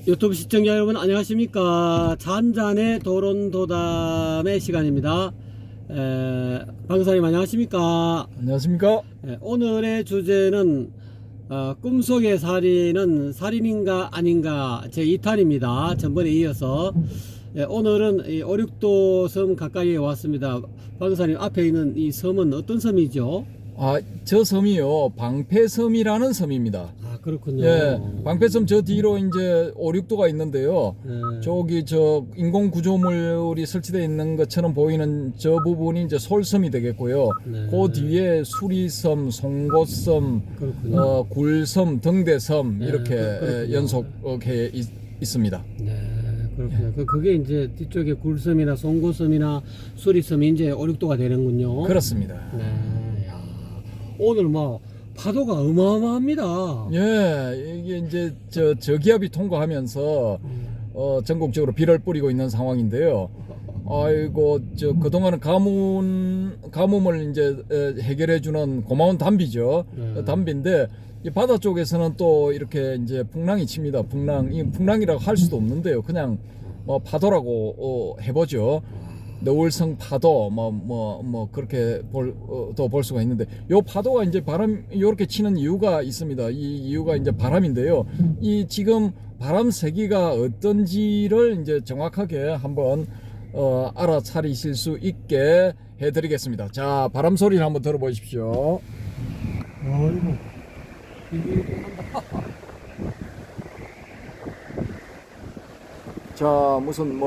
유튜브 시청자 여러분 안녕하십니까. 잔잔의 도론도담의 시간입니다. 방사님 안녕하십니까. 안녕하십니까. 오늘의 주제는 꿈속의 살인은 살인인가 아닌가 제 2탄입니다. 전번에 이어서 오늘은 이 오륙도 섬 가까이에 왔습니다. 방사님, 앞에 있는 이 섬은 어떤 섬이죠? 저 섬이요, 방패섬이라는 섬입니다. 그렇군요. 예, 방패섬 저 뒤로 이제 5, 6도가 있는데요. 저기 저 인공 구조물이 설치되어 있는 것처럼 보이는 저 부분이 이제 솔섬이 되겠고요. 그 뒤에 수리섬, 송곳섬, 굴섬, 등대섬 이렇게 연속해 있습니다. 네, 그렇군요. 그게 이제 뒤쪽에 굴섬이나 송곳섬이나 수리섬이 이제 5, 6도가 되는군요. 그렇습니다. 네. 야, 오늘 뭐 파도가 어마어마합니다. 예, 이게 이제 저기압이 통과하면서 전국적으로 비를 뿌리고 있는 상황인데요. 아이고, 그동안은 가뭄을 이제 해결해주는 고마운 담비죠. 담비인데 이 바다 쪽에서는 또 이렇게 이제 풍랑이 칩니다. 풍랑이라고 할 수도 없는데요. 그냥 뭐 파도라고 해보죠. 너울성 파도 그렇게 또 볼 수가 있는데, 요 파도가 이제 바람 요렇게 치는 이유가 있습니다. 이 이유가 이제 바람인데요. 이 지금 바람 세기가 어떤지를 이제 정확하게 한번 알아차리실 수 있게 해드리겠습니다. 자, 바람 소리를 한번 들어보십시오. 어이구, 자, 무슨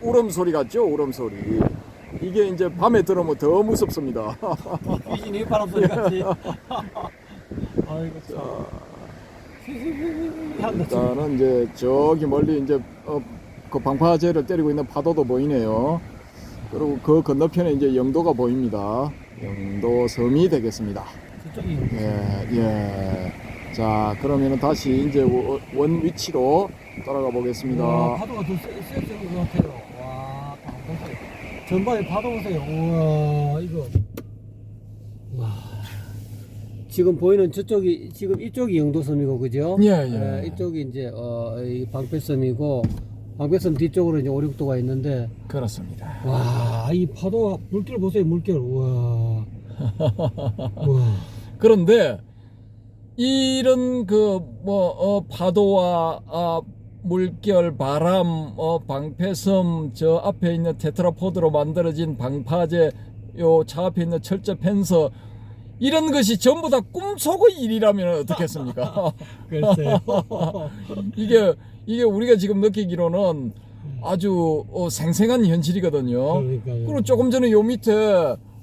울음 소리 같죠? 울음 소리. 이게 이제 밤에 들으면 더 무섭습니다. 귀신이 바람 소리 같이. 아이고, 일단은 이제 저기 멀리 이제 그 방파제를 때리고 있는 파도도 보이네요. 그리고 그 건너편에 이제 영도가 보입니다. 영도 섬이 되겠습니다. 예. 자, 그러면은 다시 이제 원 위치로 따라가 보겠습니다. 와, 파도가 더 세진 것 같아요. 와, 전방에 파도 보세요. 우와, 이거. 와. 지금 보이는 저쪽이, 지금 이쪽이 영도섬이고, 그죠? 예. 이쪽이 이제, 이 방패섬이고, 방패섬 뒤쪽으로 이제 5, 6도가 있는데. 그렇습니다. 와, 이 파도가, 물결 보세요, 물결. 우와. 우와. 그런데, 이런 파도와 물결, 바람, 방패섬, 저 앞에 있는 테트라포드로 만들어진 방파제, 요 차 앞에 있는 철제 펜서, 이런 것이 전부 다 꿈속의 일이라면 어떻겠습니까? 글쎄요. 이게 우리가 지금 느끼기로는 아주 생생한 현실이거든요. 그러니까요. 그리고 조금 전에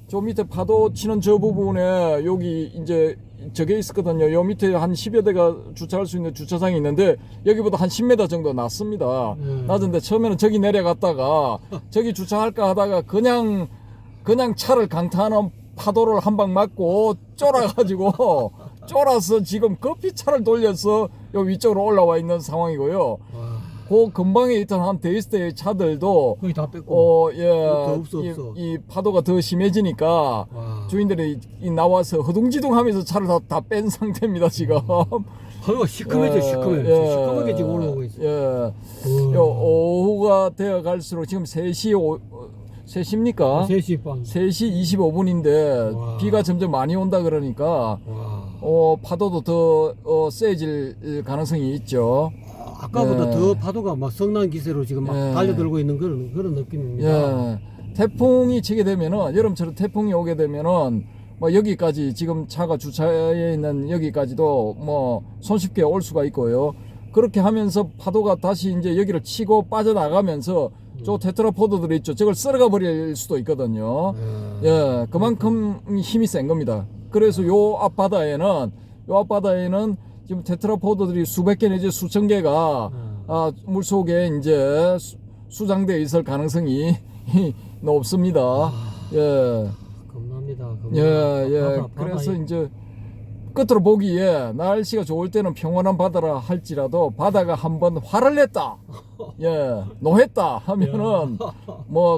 저 밑에 파도 치는 저 부분에 여기 이제 저게 있었거든요. 요 밑에 한 10여 대가 주차할 수 있는 주차장이 있는데 여기보다 한 10m 정도 낮습니다. 낮은데 처음에는 저기 내려갔다가 저기 주차할까 하다가 그냥 차를 강타하는 파도를 한 방 맞고 쫄아서 지금 급히 차를 돌려서 요 위쪽으로 올라와 있는 상황이고요. 그 근방에 있던 한 대여섯 대의 차들도 거의 다 뺐고. 없어. 이 파도가 더 심해지니까 주인들이 나와서 허둥지둥하면서 차를 다 뺀 상태입니다 지금. 파도가 시커멓게 지금 올라오고 있어요. 오후가 되어 갈수록 지금 3시입니까? 3시 반. 3시 25분인데 비가 점점 많이 온다 그러니까 파도도 더 세질 가능성이 있죠. 아까보다 더 파도가 막 성난 기세로 지금 막 달려들고 있는 그런 느낌입니다. 태풍이 치게 되면은, 여름처럼 태풍이 오게 되면은 여기까지 지금 차가 주차해 있는 여기까지도 손쉽게 올 수가 있고요. 그렇게 하면서 파도가 다시 이제 여기를 치고 빠져나가면서 저 테트라포드들이 있죠. 저걸 쓸어가 버릴 수도 있거든요. 그만큼 힘이 센 겁니다. 그래서 요 앞바다에는 지금 테트라포드들이 수백 개 내지 수천 개가 물속에 이제 수장되어 있을 가능성이 높습니다. 겁납니다. 그래서 이제 끝으로 보기에 날씨가 좋을 때는 평온한 바다라 할지라도 바다가 한번 화를 냈다, 노했다 하면은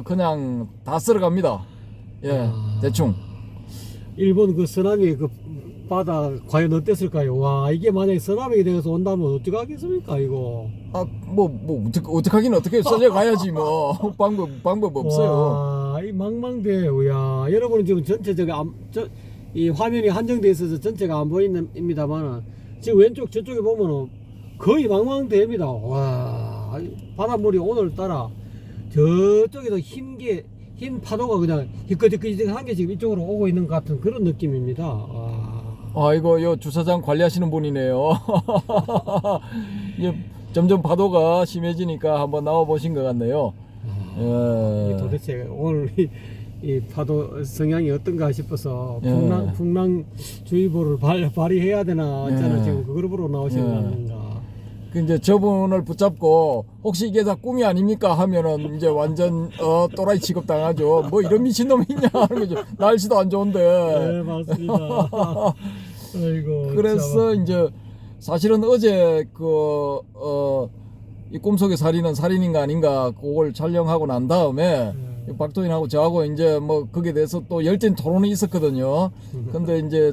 그냥 다 쓸어갑니다. 대충. 일본 그 쓰나미 바다 과연 어땠을까요? 와, 이게 만약에 쓰나미가 되어서 온다면 어떡하겠습니까 이거. 어떡하긴 어떻게 썰려가야지 뭐. 방법 없어요. 와, 이 망망대. 야, 여러분은 지금 전체적으로 이 화면이 한정돼 있어서 전체가 안 보입니다만 지금 왼쪽 저쪽에 보면은 거의 망망대입니다. 와, 바닷물이 오늘따라 저쪽에도 흰 파도가 그냥 희끗희끗한 게 지금 이쪽으로 오고 있는 것 같은 그런 느낌입니다. 와. 이거 요 주차장 관리하시는 분이네요. 이게 점점 파도가 심해지니까 한번 나와 보신 것 같네요. 이게 도대체 오늘 이 파도 성향이 어떤가 싶어서 예. 풍랑주의보를 발휘해야 되나 저는 예. 지금 그걸 보러 나오시는 거 예. 아닌가. 그 이제 저분을 붙잡고 혹시 이게 다 꿈이 아닙니까 하면은 이제 완전 또라이 취급 당하죠. 뭐 이런 미친놈이 있냐 하는 거죠. 날씨도 안 좋은데. 네, 맞습니다. 아이고. 그래서 참. 이제 사실은 어제 이 꿈속의 살인은 살인인가 아닌가 그걸 촬영하고 난 다음에 박도인하고 저하고 이제 뭐 거기에 대해서 또 열띤 토론이 있었거든요. 근데 이제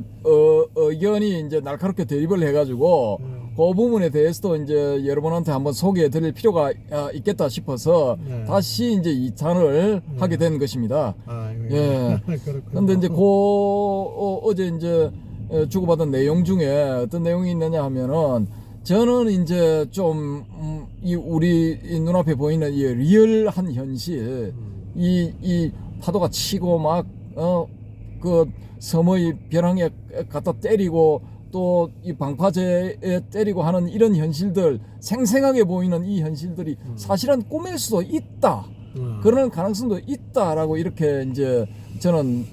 의견이 이제 날카롭게 대립을 해가지고 그 부분에 대해서도 이제 여러분한테 한번 소개해 드릴 필요가 있겠다 싶어서 네. 다시 이제 2탄을 하게 된 것입니다. 예. 근데 이제 어제 이제 주고받은 내용 중에 어떤 내용이 있느냐 하면은 저는 이제 좀 우리 눈앞에 보이는 이 리얼한 현실 이 파도가 치고 막 그 섬의 벼랑에 갖다 때리고 또 이 방파제에 때리고 하는 이런 현실들 생생하게 보이는 이 현실들이 사실은 꿈일 수도 있다. 그런 가능성도 있다라고 이렇게 이제 저는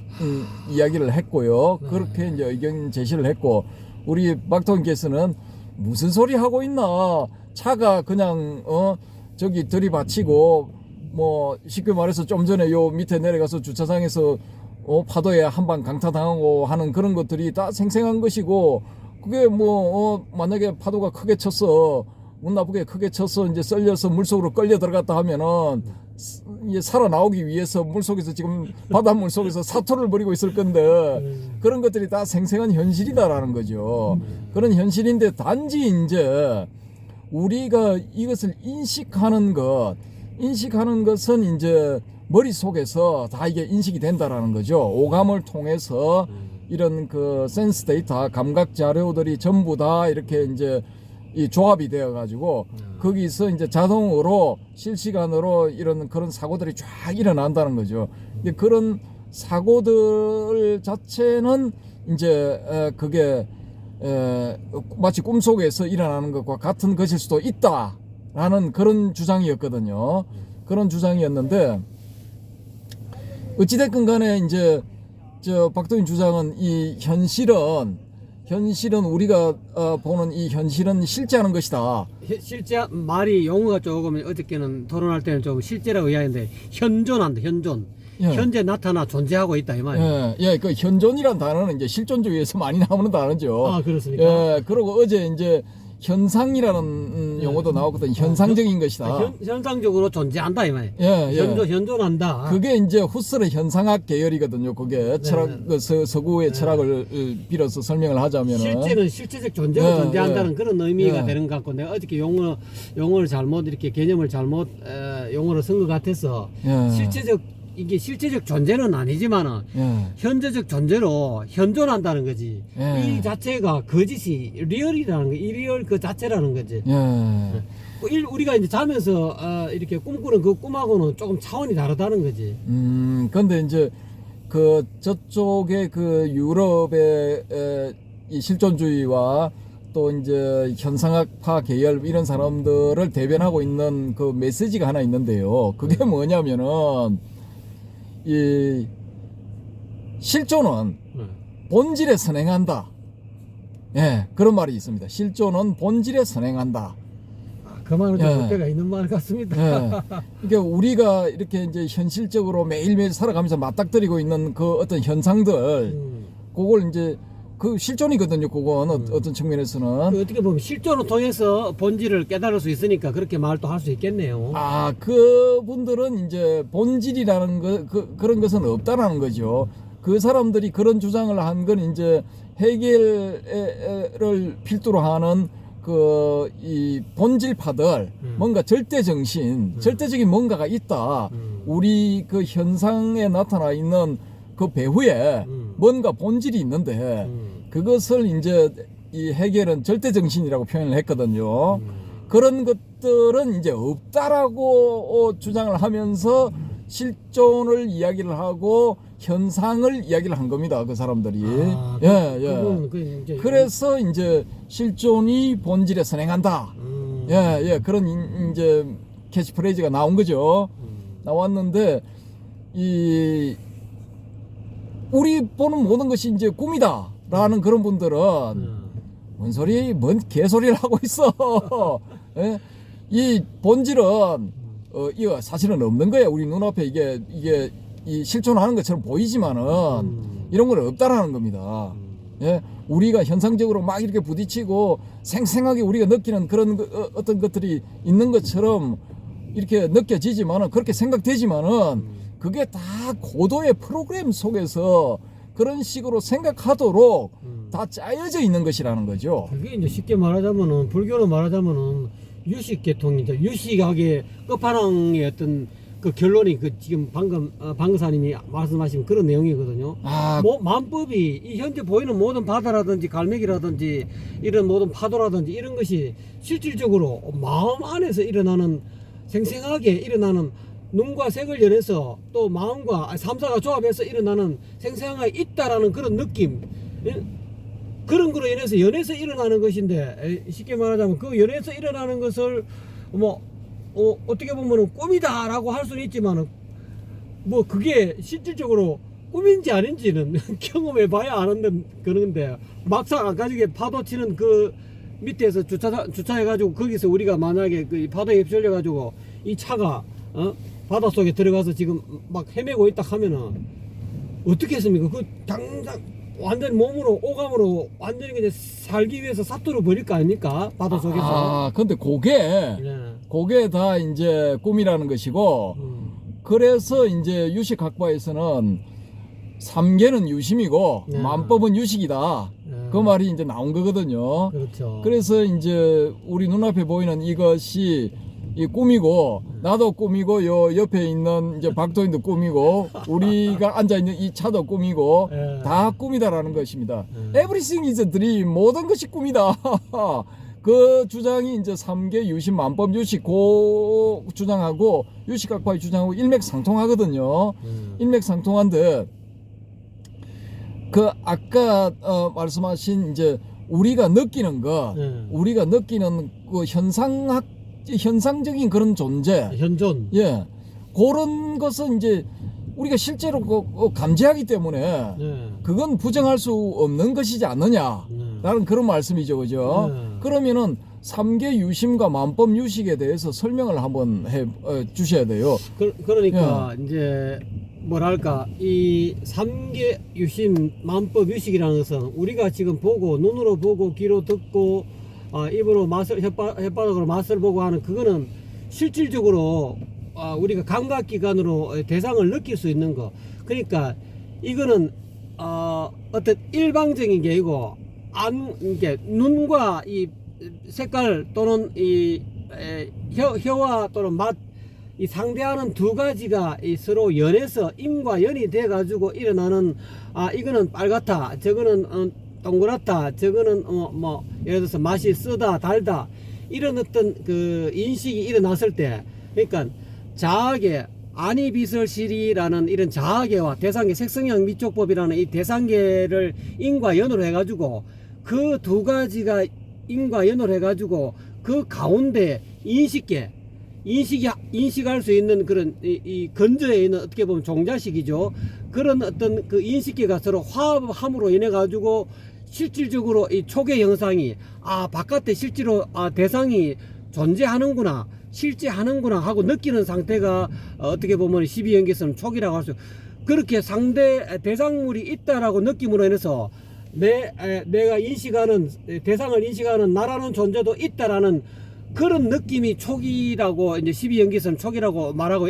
이야기를 했고요. 그렇게 이제 의견 제시를 했고 우리 박통께서는 무슨 소리 하고 있나? 차가 그냥 저기 들이받치고 뭐 쉽게 말해서 좀 전에 요 밑에 내려가서 주차장에서 파도에 한 방 강타당하고 하는 그런 것들이 다 생생한 것이고 그게 뭐 만약에 파도가 크게 쳤어 운 나쁘게 크게 쳐서 이제 썰려서 물속으로 끌려 들어갔다 하면은 이제 살아나오기 위해서 물속에서 지금 바닷물 속에서 사투를 벌이고 있을 건데 그런 것들이 다 생생한 현실이다라는 거죠. 그런 현실인데 단지 이제 우리가 이것을 인식하는 것은 이제 머릿속에서 다 이게 인식이 된다라는 거죠. 오감을 통해서 이런 그 센스 데이터, 감각 자료들이 전부 다 이렇게 이제 이 조합이 되어 가지고 거기서 이제 자동으로 실시간으로 이런 그런 사고들이 쫙 일어난다는 거죠. 근데 그런 사고들 자체는 이제 그게 마치 꿈속에서 일어나는 것과 같은 것일 수도 있다라는 그런 주장이었거든요. 그런 주장이었는데 어찌됐건 간에 이제 저 박도인 주장은 이 현실은 우리가 보는 이 현실은 실제하는 것이다. 실제 말이 용어가 조금 어저께는 토론할 때는 좀 실제라고 이야기했는데 현존한다. 예. 현재 나타나 존재하고 있다 이 말이에요. 예, 그 현존이란 단어는 이제 실존주의에서 많이 나오는 단어죠. 아, 그렇습니까? 예, 그리고 어제 이제 현상이라는 용어도 나왔거든. 현상적인 것이다. 현상적으로 존재한다 이 말이에요. 예. 현존한다. 그게 이제 후스의 현상학 계열이거든요. 그게 철학 서구의 철학을 빌어서 설명을 하자면은 실제는 실체적 존재로 존재한다는 그런 의미가 되는 것 같고 내가 어저께 용어를 잘못 이렇게 개념을 잘못 용어를 쓴 것 같아서 이게 실체적 존재는 아니지만은 현재적 존재로 현존한다는 거지. 이 자체가 거짓이 리얼이라는 거, 이리얼 그 자체라는 거지. 우리가 이제 자면서 이렇게 꿈꾸는 그 꿈하고는 조금 차원이 다르다는 거지. 근데 이제 그 저쪽에 그 유럽의 이 실존주의와 또 이제 현상학파 계열 이런 사람들을 대변하고 있는 그 메시지가 하나 있는데요. 그게 뭐냐면은 이 실존은 본질에 선행한다. 예, 그런 말이 있습니다. 실존은 본질에 선행한다. 그 말은 좀 어깨가 있는 말 같습니다. 그러니까 우리가 이렇게 이제 현실적으로 매일매일 살아가면서 맞닥뜨리고 있는 그 어떤 현상들, 그걸 이제 그 실존이거든요. 그건 어떤 측면에서는 어떻게 보면 실존을 통해서 본질을 깨달을 수 있으니까 그렇게 말도 할 수 있겠네요. 그분들은 이제 본질이라는 그런 것은 없다라는 거죠. 그 사람들이 그런 주장을 한 건 이제 해겔을 필두로 하는 그 이 본질파들 뭔가 절대 정신, 절대적인 뭔가가 있다. 우리 그 현상에 나타나 있는 그 배후에 뭔가 본질이 있는데 그것을 이제 이 해겔은 절대 정신이라고 표현을 했거든요. 그런 것들은 이제 없다라고 주장을 하면서 실존을 이야기를 하고 현상을 이야기를 한 겁니다. 그 사람들이. 그래서 이제 실존이 본질에 선행한다. 그런 이제 캐치프레이즈가 나온 거죠. 나왔는데 이 우리 보는 모든 것이 이제 꿈이다라는 그런 분들은 뭔 소리, 뭔 개소리를 하고 있어. 예? 이 본질은 이거 사실은 없는 거야. 우리 눈앞에 이게 이 실존하는 것처럼 보이지만은 이런 건 없다라는 겁니다. 예? 우리가 현상적으로 막 이렇게 부딪히고 생생하게 우리가 느끼는 그런 어떤 것들이 있는 것처럼 이렇게 느껴지지만은 그렇게 생각되지만은 그게 다 고도의 프로그램 속에서 그런 식으로 생각하도록 다 짜여져 있는 것이라는 거죠. 그게 이제 쉽게 말하자면은 불교로 말하자면은 유식계통이죠. 유식학의 끝판왕의 어떤 그 결론이 그 지금 방금 방사님이 말씀하신 그런 내용이거든요. 만법이 이 현재 보이는 모든 바다라든지 갈매기라든지 이런 모든 파도라든지 이런 것이 실질적으로 마음 안에서 일어나는 생생하게 일어나는 눈과 색을 연해서 또 마음과 삼사가 조합해서 일어나는 생생하게 있다라는 그런 느낌, 그런 거로 연해서 일어나는 것인데, 쉽게 말하자면 그 연해서 일어나는 것을 뭐 어떻게 보면은 꿈이다라고 할 수는 있지만은 뭐 그게 실질적으로 꿈인지 아닌지는 경험해 봐야 아는데, 그런데 막상 아까 파도 치는 그 밑에서 주차해가지고 거기서 우리가 만약에 그 파도에 휩쓸려 가지고 이 차가 바닷속에 들어가서 지금 막 헤매고 있다 하면은 어떻게 했습니까? 그 당장 완전 몸으로 오감으로 완전히 그냥 살기 위해서 사투를 벌일 거 아닙니까? 바닷속에서. 근데 그게 다 이제 꿈이라는 것이고, 그래서 이제 유식학파에서는 삼계는 유심이고 만법은 유식이다. 그 말이 이제 나온 거거든요. 그렇죠. 그래서 이제 우리 눈앞에 보이는 이것이 이 꿈이고, 나도 꿈이고, 요 옆에 있는 이제 박도인도 꿈이고, 우리가 앉아 있는 이 차도 꿈이고, 다 꿈이다라는 것입니다. Everything is a dream. 모든 것이 꿈이다. 그 주장이 이제 삼계 유심 만법 유식 고 주장하고 유식학파의 주장하고 일맥상통하거든요. 일맥상통한데, 그 아까 말씀하신 이제 우리가 느끼는 것, 우리가 느끼는 그 현상적인 그런 존재, 현존, 그런 것은 이제 우리가 실제로 감지하기 때문에 그건 부정할 수 없는 것이지 않느냐라는 그런 말씀이죠, 그죠? 그러면은 삼계 유심과 만법 유식에 대해서 설명을 한번 해 주셔야 돼요. 그러니까 이제 뭐랄까, 이 삼계 유심 만법 유식이라는 것은 우리가 지금 보고 눈으로 보고 귀로 듣고 입으로 맛을 혓바닥으로 맛을 보고 하는 그거는 실질적으로 우리가 감각기관으로 대상을 느낄 수 있는 거. 그러니까 이거는 어떤 일방적인 게 아니고 이게 눈과 이 색깔 또는 이 혀와 또는 맛, 이 상대하는 두 가지가 이 서로 연해서 인과 연이 돼 가지고 일어나는, 이거는 빨갛다, 저거는 동그랗다, 저거는 뭐 예를 들어서 맛이 쓰다 달다, 이런 어떤 그 인식이 일어났을 때, 그러니까 자아계 아니비설실이라는 이런 자아계와 대상계 색성형 미촉법이라는 이 대상계를 인과 연으로 해가지고 그 두 가지가 인과 연으로 해가지고 그 가운데 인식할 수 있는 그런 이 근저에 있는 어떻게 보면 종자식이죠. 그런 어떤 그 인식계가 서로 화합함으로 인해 가지고 실질적으로 이 초계 형상이 바깥에 실제로 대상이 존재하는구나, 실제하는구나 하고 느끼는 상태가 어떻게 보면 12연계선 촉이라고 할 수, 그렇게 상대 대상물이 있다라고 느낌으로 인해서 내가 인식하는, 대상을 인식하는 나라는 존재도 있다라는 그런 느낌이 촉이라고, 이제 12연계선 촉이라고 말하고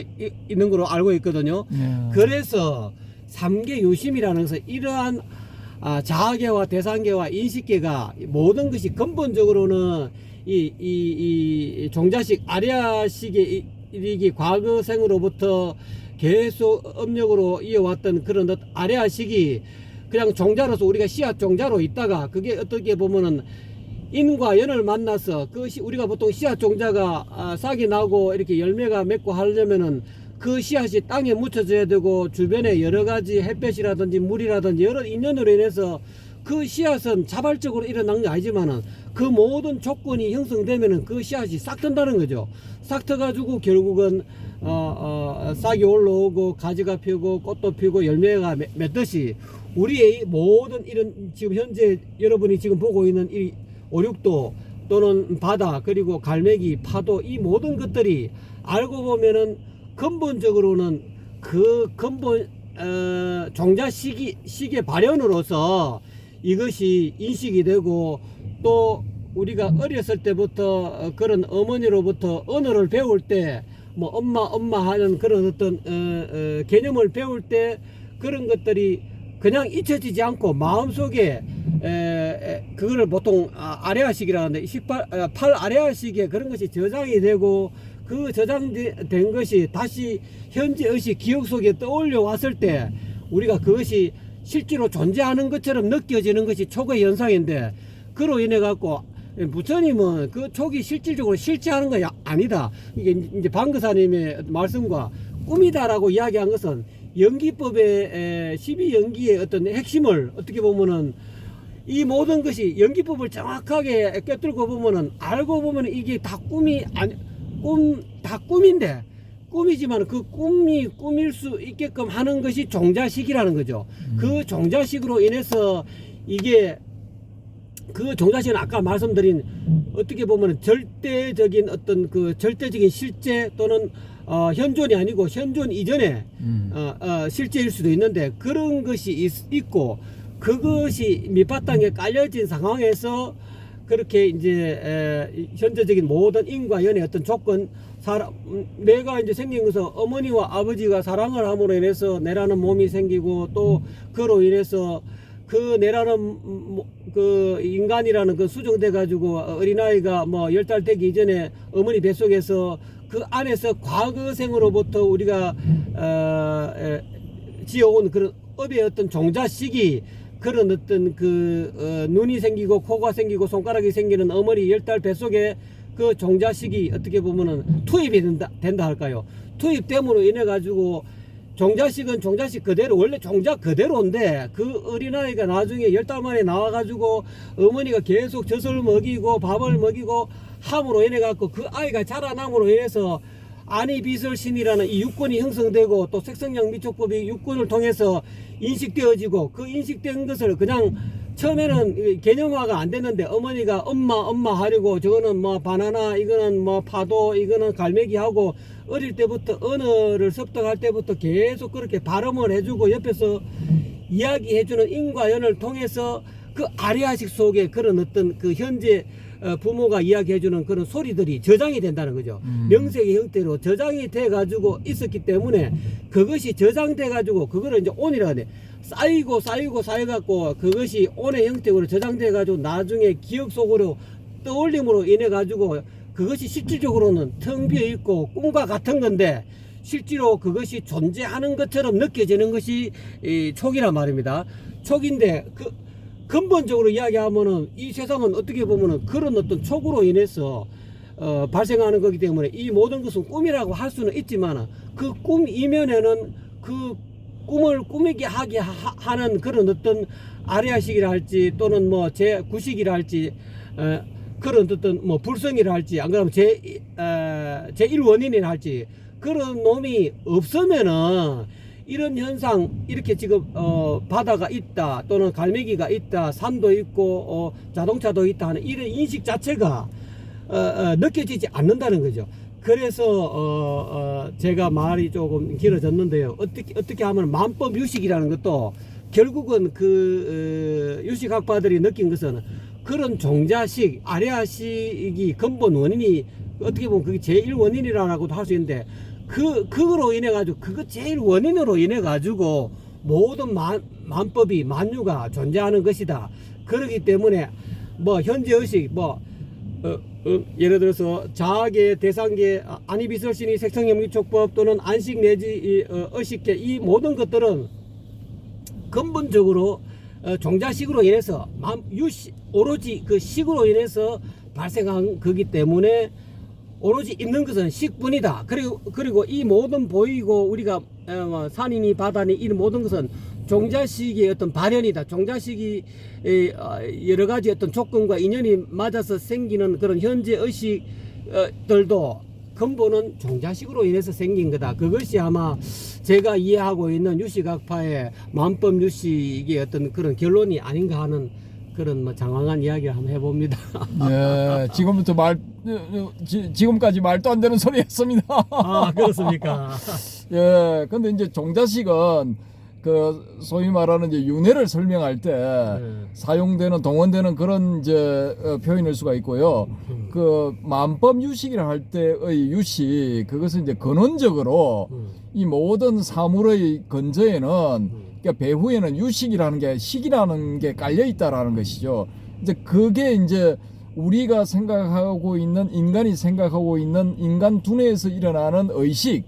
있는 걸로 알고 있거든요. 그래서 삼계 유심이라는 것은 이러한 자아계와 대상계와 인식계가 모든 것이 근본적으로는 이 종자식 아래아식의 일기 과거생으로부터 계속 업력으로 이어왔던 그런 아래아식이 그냥 종자로서 우리가 씨앗 종자로 있다가 그게 어떻게 보면은 인과 연을 만나서 그것이 우리가 보통 씨앗 종자가 싹이 나고 이렇게 열매가 맺고 하려면은 그 씨앗이 땅에 묻혀져야 되고 주변에 여러 가지 햇볕이라든지 물이라든지 여러 인연으로 인해서 그 씨앗은 자발적으로 일어난 게 아니지만은 그 모든 조건이 형성되면은 그 씨앗이 싹 튼다는 거죠. 싹 트가지고 결국은 싹이 올라오고 가지가 피고 꽃도 피고 열매가 맺듯이 우리의 모든 이런 지금 현재 여러분이 지금 보고 있는 이 오륙도 또는 바다 그리고 갈매기 파도 이 모든 것들이 알고 보면은 근본적으로는 그 근본 종자식의 발현으로서 이것이 인식이 되고 또 우리가 어렸을 때부터 그런 어머니로부터 언어를 배울 때 뭐 엄마 하는 그런 어떤 개념을 배울 때 그런 것들이 그냥 잊혀지지 않고 마음속에 그거를 보통 아래아식이라 하는데 8 아래아식에 그런 것이 저장이 되고 그 저장된 것이 다시 현재 의식 기억 속에 떠올려 왔을 때 우리가 그것이 실제로 존재하는 것처럼 느껴지는 것이 초기 현상인데 그로 인해 갖고 부처님은 그 촉이 실질적으로 실제하는 거 아니다. 이게 이제 방거사님의 말씀과 꿈이다라고 이야기한 것은 연기법의 12연기의 어떤 핵심을 어떻게 보면은 이 모든 것이 연기법을 정확하게 꿰뚫고 보면은 알고 보면은 이게 다 꿈이 다 꿈인데 꿈이지만 그 꿈이 꿈일 수 있게끔 하는 것이 종자식이라는 거죠. 그 종자식으로 인해서 이게 그 종자식은 아까 말씀드린 어떻게 보면 절대적인 어떤 그 절대적인 실제 또는 현존이 아니고 현존 이전에 실제일 수도 있는데 그런 것이 있고 그것이 밑바탕에 깔려진 상황에서 그렇게 이제 현재적인 모든 인과 연의 어떤 조건 내가 이제 생긴 것은 어머니와 아버지가 사랑을 함으로 인해서 내라는 몸이 생기고 또 그로 인해서 그 내라는 그 인간이라는 그 수정돼 가지고 어린아이가 뭐 10달 되기 이전에 어머니 뱃속에서 그 안에서 과거생으로부터 우리가 지어온 그런 업의 어떤 종자식이 그런 어떤 그 눈이 생기고 코가 생기고 손가락이 생기는 어머니 10달 뱃속에 그 종자식이 어떻게 보면은 투입이 된다 할까요? 투입됨으로 인해 가지고 종자식은 종자식 그대로 원래 종자 그대로인데 그 어린아이가 나중에 10달 만에 나와가지고 어머니가 계속 젖을 먹이고 밥을 먹이고 함으로 인해 갖고 그 아이가 자라남으로 인해서 아니비설신이라는 이 육군이 형성되고 또 색성량 미촉법이 육군을 통해서 인식되어지고 그 인식된 것을 그냥 처음에는 개념화가 안 됐는데 어머니가 엄마 하려고 저거는 뭐 바나나 이거는 뭐 파도 이거는 갈매기 하고 어릴 때부터 언어를 습득할 때부터 계속 그렇게 발음을 해주고 옆에서 이야기해주는 인과연을 통해서 그 아리아식 속에 그런 어떤 그 현재 부모가 이야기해주는 그런 소리들이 저장이 된다는 거죠. 명색의 형태로 저장이 돼 가지고 있었기 때문에 그것이 저장돼 가지고 그거를 이제 온이라 하네. 쌓이고 쌓여갖고 그것이 온의 형태로 저장돼 가지고 나중에 기억 속으로 떠올림으로 인해 가지고 그것이 실질적으로는 텅 비어 있고 꿈과 같은 건데 실제로 그것이 존재하는 것처럼 느껴지는 것이 이 촉이란 말입니다. 촉인데 그 근본적으로 이야기하면은 이 세상은 어떻게 보면은 그런 어떤 촉으로 인해서 발생하는 거기 때문에 이 모든 것은 꿈이라고 할 수는 있지만 그 꿈 이면에는 그 꿈을 꾸미게 하게 하는 그런 어떤 아리아식이라 할지 또는 뭐 제9식이라 할지 그런 어떤 뭐 불성이라 할지 안 그러면 제1원인이라 할지 그런 놈이 없으면은 이런 현상 이렇게 지금 바다가 있다 또는 갈매기가 있다 산도 있고 자동차도 있다 하는 이런 인식 자체가 느껴지지 않는다는 거죠. 그래서 제가 말이 조금 길어졌는데요. 어떻게 하면 만법 유식이라는 것도 결국은 그 유식학파들이 느낀 것은 그런 종자식 아래아식이 근본 원인이 어떻게 보면 그게 제1원인이라고도 할 수 있는데 그거로 인해 가지고 그거 제일 원인으로 인해 가지고 모든 만법이 만유가 존재하는 것이다. 그렇기 때문에 뭐 현재 의식 예를 들어서 자아계, 대상계, 안이비설신이 색성염기촉법 또는 안식 내지 의식계 이 모든 것들은 근본적으로 종자식으로 인해서 오로지 그 식으로 인해서 발생한 거기 때문에 오로지 있는 것은 식뿐이다. 그리고 이 모든 보이고 우리가 산이니 바다니 이 모든 것은 종자식의 어떤 발현이다. 종자식이 여러 가지 어떤 조건과 인연이 맞아서 생기는 그런 현재 의식들도 근본은 종자식으로 인해서 생긴 거다. 그것이 아마 제가 이해하고 있는 유식학파의 만법 유식의 어떤 그런 결론이 아닌가 하는 그런 뭐 장황한 이야기를 한번 해봅니다. 예, 지금까지 말도 안 되는 소리 했습니다. 아, 그렇습니까? 예, 근데 이제 종자식은 그 소위 말하는 이제 윤회를 설명할 때 사용되는 동원되는 그런 이제 표현일 수가 있고요. 그 만법 유식이라 할 때의 유식 그것은 이제 근원적으로 이 모든 사물의 근저에는 그러니까 배후에는 유식이라는 게 식이라는 게 깔려 있다라는 것이죠. 이제 그게 이제 우리가 생각하고 있는 인간이 생각하고 있는 인간 두뇌에서 일어나는 의식.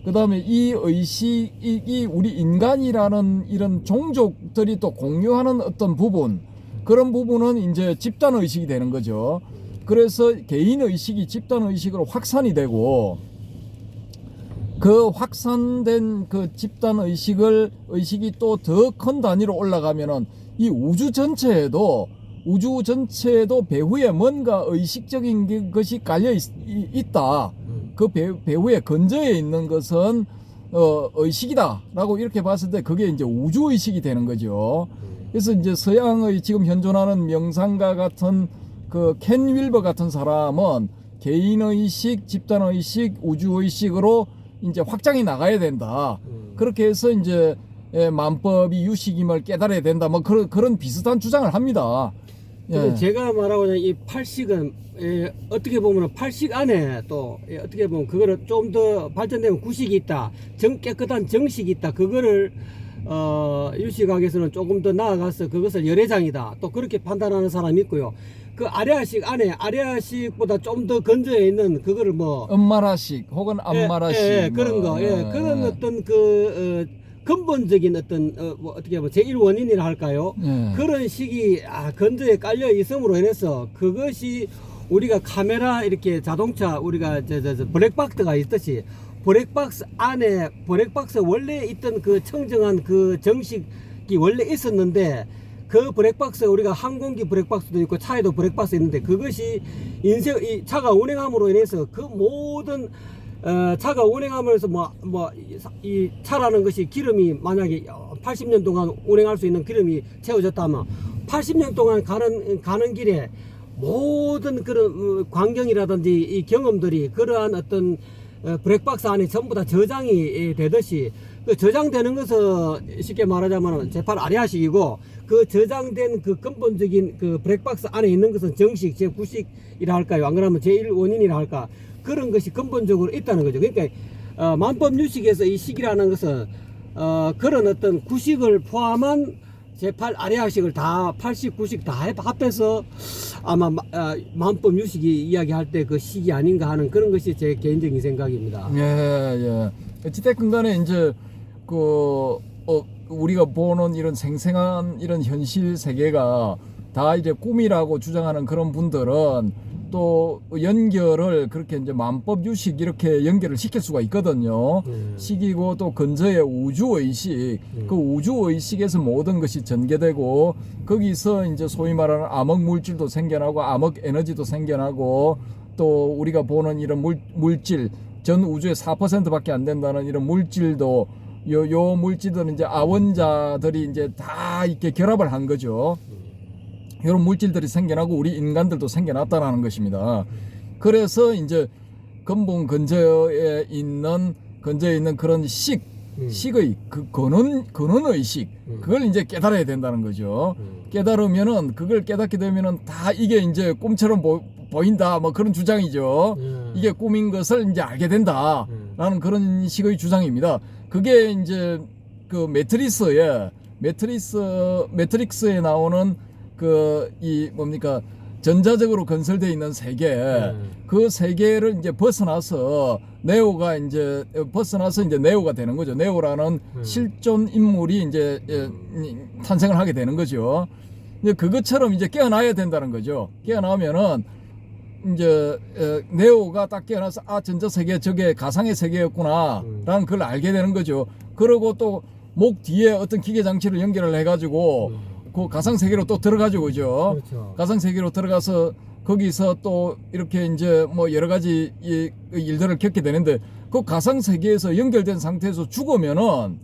그 다음에 이 의식이 우리 인간이라는 이런 종족들이 또 공유하는 어떤 부분, 그런 부분은 이제 집단 의식이 되는 거죠. 그래서 개인 의식이 집단 의식으로 확산이 되고, 그 확산된 그 집단 의식이 또 더 큰 단위로 올라가면은 이 우주 전체에도 배후에 뭔가 의식적인 것이 깔려 있다. 그 배후에 근저에 있는 것은 의식이다라고 이렇게 봤을 때 그게 이제 우주 의식이 되는 거죠. 그래서 이제 서양의 지금 현존하는 명상가 같은 그 켄 윌버 같은 사람은 개인 의식, 집단 의식, 우주 의식으로 이제 확장이 나가야 된다. 그렇게 해서 이제 만법이 유식임을 깨달아야 된다. 뭐 그런 비슷한 주장을 합니다. 근데 제가 말하고 있는 이 팔식은 어떻게 보면 팔식 안에 또 어떻게 보면 그거를 좀 더 발전되면 구식이 있다, 깨끗한 정식이 있다. 그거를 유식학에서는 조금 더 나아가서 그것을 열애장이다. 또 그렇게 판단하는 사람이 있고요. 그 아레아식 안에 아레아식보다 좀 더 근저에 있는 그거를 뭐 엄마라식 혹은 암마라식 그런 거, 그런 어떤 근본적인 어떤 뭐 어떻게 보면 제1원인이라 할까요? 그런 식이 근저에 깔려 있음으로 인해서 그것이 우리가 카메라 이렇게 자동차 우리가 저 블랙박스가 있듯이 블랙박스 안에 블랙박스 원래 있던 그 청정한 그 정식이 원래 있었는데 그 블랙박스 우리가 항공기 블랙박스도 있고 차에도 블랙박스 있는데 그것이 이 차가 운행함으로 인해서 그 모든 차가 운행하면서 이 차라는 것이 기름이 만약에 80년 동안 운행할 수 있는 기름이 채워졌다면 80년 동안 가는 길에 모든 그런 광경이라든지 이 경험들이 그러한 어떤 블랙박스 안에 전부 다 저장이 되듯이 그 저장되는 것은 쉽게 말하자면 제8 아리아식이고 그 저장된 그 근본적인 그 블랙박스 안에 있는 것은 정식, 제9식이라 할까요? 안 그러면 제1원인이라 할까? 그런 것이 근본적으로 있다는 거죠. 그러니까 만법유식에서 이 식이라는 것은 그런 어떤 구식을 포함한 제8 아래학식을 다 80, 90 다 합해서 아마 만법유식이 이야기할 때 그 식이 아닌가 하는 그런 것이 제 개인적인 생각입니다. 예. 어찌됐건 간에 이제 우리가 보는 이런 생생한 이런 현실 세계가 다 이제 꿈이라고 주장하는 그런 분들은 또 연결을 그렇게 이제 만법 유식 이렇게 연결을 시킬 수가 있거든요. 식이고 또 근저의 우주 의식, 그 우주 의식에서 모든 것이 전개되고 거기서 이제 소위 말하는 암흑 물질도 생겨나고 암흑 에너지도 생겨나고 또 우리가 보는 이런 물질 전 우주의 4%밖에 안 된다는 이런 물질도 요 물질들은 이제 아원자들이 이제 다 이렇게 결합을 한 거죠. 이런 물질들이 생겨나고 우리 인간들도 생겨났다는 것입니다. 그래서 이제 근본 근저에 있는 그런 식의 그 근원의식 그걸 이제 깨달아야 된다는 거죠. 깨달으면은 그걸 깨닫게 되면은 다 이게 이제 꿈처럼 보인다 뭐 그런 주장이죠. 이게 꿈인 것을 이제 알게 된다라는 그런 식의 주장입니다. 그게 이제 그 매트릭스에 나오는 그 이 뭡니까 전자적으로 건설되어 있는 세계 그 세계를 이제 벗어나서 네오가 이제 네오가 되는 거죠. 네오라는 실존 인물이 이제 탄생을 하게 되는 거죠. 이제 그것처럼 이제 깨어나야 된다는 거죠. 깨어나면은 이제 네오가 딱 깨어나서 아 전자 세계 저게 가상의 세계였구나라는 걸 알게 되는 거죠. 그리고 또 목 뒤에 어떤 기계 장치를 연결을 해가지고 그 가상 세계로 또 들어가죠, 그죠? 그렇죠. 가상 세계로 들어가서 거기서 또 이렇게 이제 뭐 여러 가지 일들을 겪게 되는데 그 가상 세계에서 연결된 상태에서 죽으면은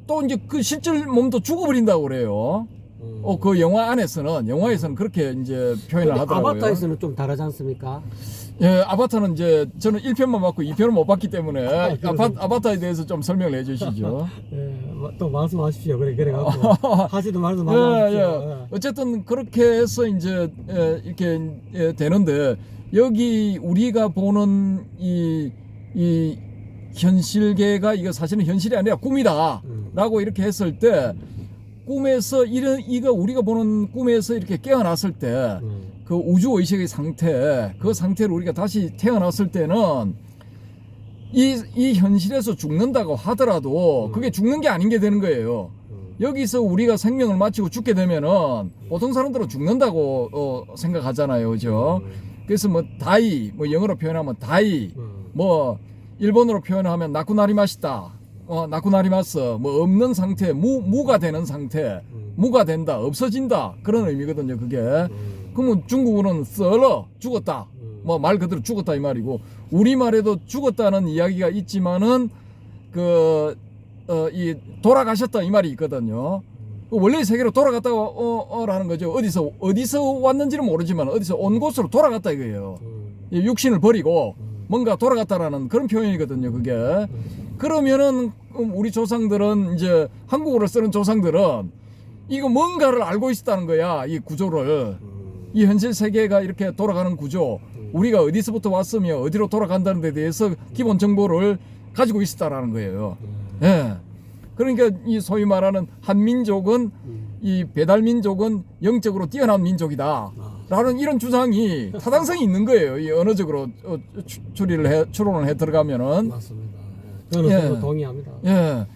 또 이제 그 실질 몸도 죽어버린다고 그래요. 그 영화에서는 그렇게 이제 표현을 근데 하더라고요. 아바타에서는 좀 다르지 않습니까? 예, 아바타는 이제 저는 1편만 봤고 2편을 못 봤기 때문에 아바타에 대해서 좀 설명을 해 주시죠. 예, 또 말씀하십시오. 그래갖고 하시도 말도 말하십시오. 예. 어쨌든 그렇게 해서 이제 이렇게 되는데 여기 우리가 보는 이 현실계가 이거 사실은 현실이 아니라 꿈이다라고 이렇게 했을 때 꿈에서 이거 우리가 보는 꿈에서 이렇게 깨어났을 때 그 우주 의식의 상태, 그 상태로 우리가 다시 태어났을 때는 이 현실에서 죽는다고 하더라도 그게 죽는 게 아닌 게 되는 거예요. 여기서 우리가 생명을 마치고 죽게 되면은 보통 사람들은 죽는다고 생각하잖아요, 그죠? 그래서 뭐 다이, 뭐 영어로 표현하면 다이, 뭐 일본어로 표현하면 나쿠나리마시다, 나쿠나리마스, 뭐 없는 상태, 무가 되는 상태, 무가 된다, 없어진다 그런 의미거든요, 그게. 그러면 중국어는 썰어 죽었다, 뭐 말 그대로 죽었다 이 말이고 우리말에도 죽었다는 이야기가 있지만은 이 돌아가셨다 이 말이 있거든요. 원래 세계로 돌아갔다라는 거죠. 어디서 왔는지는 모르지만 어디서 온 곳으로 돌아갔다 이거예요. 이 육신을 버리고 뭔가 돌아갔다라는 그런 표현이거든요. 그게 그러면은 우리 조상들은 이제 한국어를 쓰는 조상들은 이거 뭔가를 알고 있었다는 거야. 이 구조를. 이 현실 세계가 이렇게 돌아가는 구조, 우리가 어디서부터 왔으며 어디로 돌아간다는 데 대해서 기본 정보를 가지고 있었다라는 거예요. 예. 그러니까 이 소위 말하는 한민족은 이 배달민족은 영적으로 뛰어난 민족이다 라는 이런 주장이 타당성이 있는 거예요. 이 언어적으로 추론을 해 들어가면은. 맞습니다. 저는 동의합니다. 예.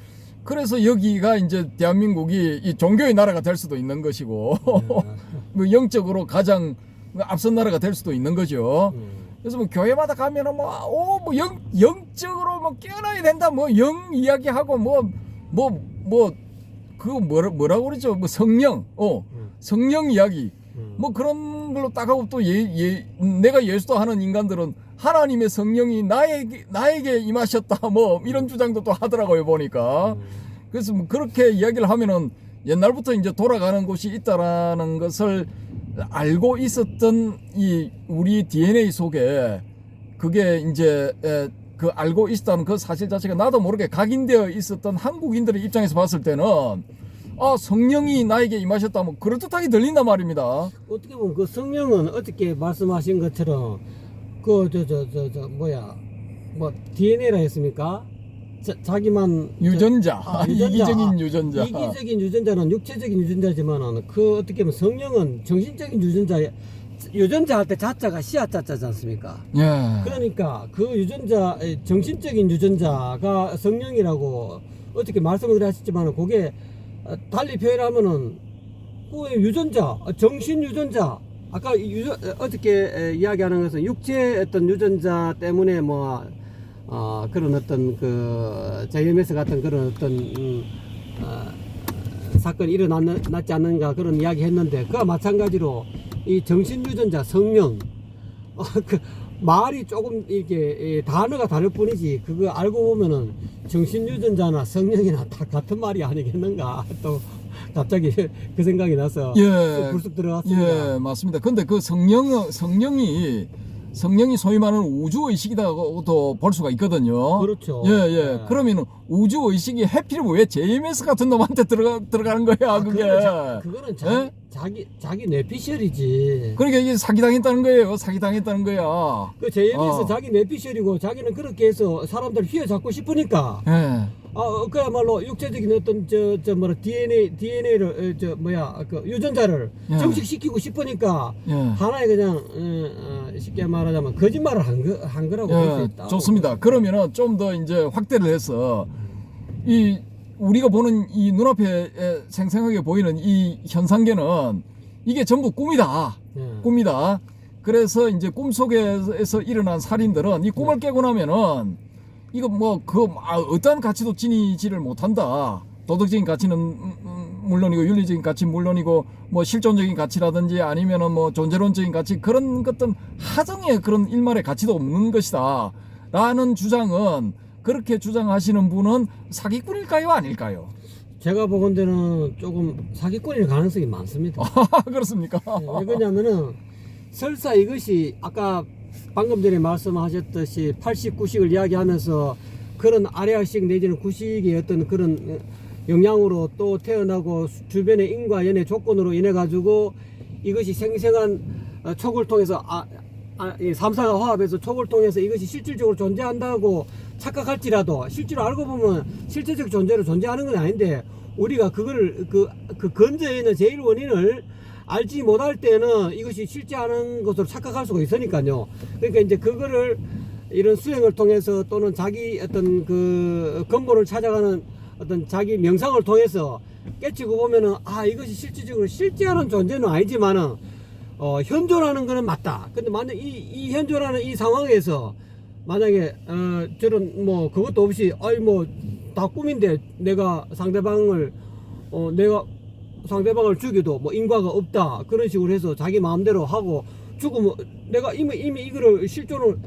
그래서 여기가 이제 대한민국이 이 종교의 나라가 될 수도 있는 것이고 뭐 영적으로 가장 앞선 나라가 될 수도 있는 거죠. 그래서 뭐 교회마다 가면은 뭐 영적으로 뭐 깨어나야 된다, 뭐 영 이야기하고 그거 뭐라고 그러죠? 뭐 성령 이야기 뭐 그런 걸로 딱 하고 또 내가 예수도 하는 인간들은 하나님의 성령이 나에게 임하셨다 뭐 이런 주장도 또 하더라고요 보니까. 그래서 뭐 그렇게 이야기를 하면은 옛날부터 이제 돌아가는 곳이 있다라는 것을 알고 있었던 이 우리 DNA 속에 그게 이제 그 알고 있었다는 그 사실 자체가 나도 모르게 각인되어 있었던 한국인들의 입장에서 봤을 때는 성령이 나에게 임하셨다 뭐 그럴듯하게 들린단 말입니다. 어떻게 보면 그 성령은 어떻게 말씀하신 것처럼 DNA라 했습니까? 자기만 유전자. 이기적인 유전자. 이기적인 유전자는 육체적인 유전자지만은 그 어떻게 보면 성령은 정신적인 유전자 할 때 자자가 씨앗자자지 않습니까? 예. 그러니까 그 유전자 정신적인 유전자가 성령이라고 어떻게 말씀을 하셨지만은 그게 달리 표현하면은 그 유전자, 정신 유전자. 아까 어떻게 이야기하는 것은 육체의 어떤 유전자 때문에 그런 어떤 JMS 같은 그런 어떤 사건이 일어났지 않는가 그런 이야기 했는데 그와 마찬가지로 이 정신 유전자 성령 그 말이 조금 이렇게 단어가 다를 뿐이지 그거 알고 보면은 정신 유전자나 성령이나 다 같은 말이 아니겠는가 또 갑자기 그 생각이 나서 불쑥 들어갔습니다. 예, 맞습니다. 근데 그 성령이 소위 말하는 우주의식이라고도 볼 수가 있거든요. 그렇죠. 예. 그러면 우주의식이 해필이면 왜 JMS 같은 놈한테 들어가는 거야, 그게. 그거는 자기 뇌피셜이지. 그러니까 이게 사기당했다는 거예요. 사기당했다는 거야. 그 JMS 자기 뇌피셜이고 자기는 그렇게 해서 사람들 휘어잡고 싶으니까. 예. 그야말로 육체적인 어떤 DNA를 그 유전자를 예. 정식시키고 싶으니까 예. 하나의 그냥 쉽게 말하자면 거짓말을 한 거라고 볼 수 예, 있다. 좋습니다. 그러면은 좀 더 이제 확대를 해서 이 우리가 보는 이 눈앞에 생생하게 보이는 이 현상계는 이게 전부 꿈이다. 예. 꿈이다. 그래서 이제 꿈속에서 일어난 살인들은 이 꿈을 깨고 나면은 이거 어떠한 가치도 지니지를 못한다. 도덕적인 가치는 물론이고 윤리적인 가치 물론이고 뭐 실존적인 가치라든지 아니면은 뭐 존재론적인 가치 그런 것들 하정의 그런 일말의 가치도 없는 것이다. 라는 주장은 그렇게 주장하시는 분은 사기꾼일까요? 아닐까요? 제가 보건대는 조금 사기꾼일 가능성이 많습니다. 그렇습니까? 왜 그러냐면은 설사 이것이 아까 방금 전에 말씀하셨듯이 80구식을 이야기하면서 그런 아래학식 내지는 구식의 어떤 그런 영향으로 또 태어나고 주변의 인과 연의 조건으로 인해 가지고 이것이 생생한 촉을 통해서 이 삼사가 화합해서 촉을 통해서 이것이 실질적으로 존재한다고 착각할지라도 실제로 알고 보면 실제적 존재로 존재하는 건 아닌데 우리가 그거를 그 근저에 있는 제일 원인을 알지 못할 때는 이것이 실제하는 것으로 착각할 수가 있으니까요. 그러니까 이제 그거를 이런 수행을 통해서 또는 자기 어떤 그 근본을 찾아가는 어떤 자기 명상을 통해서 깨치고 보면은 이것이 실질적으로 실제하는 존재는 아니지만은 현존하는 거는 맞다. 근데 만약 이 현존하는 이 상황에서 만약에 저런 뭐 그것도 없이 다 꿈인데 내가 상대방을 죽여도 뭐 인과가 없다 그런 식으로 해서 자기 마음대로 하고 죽으면 내가 이미 이거를 실존을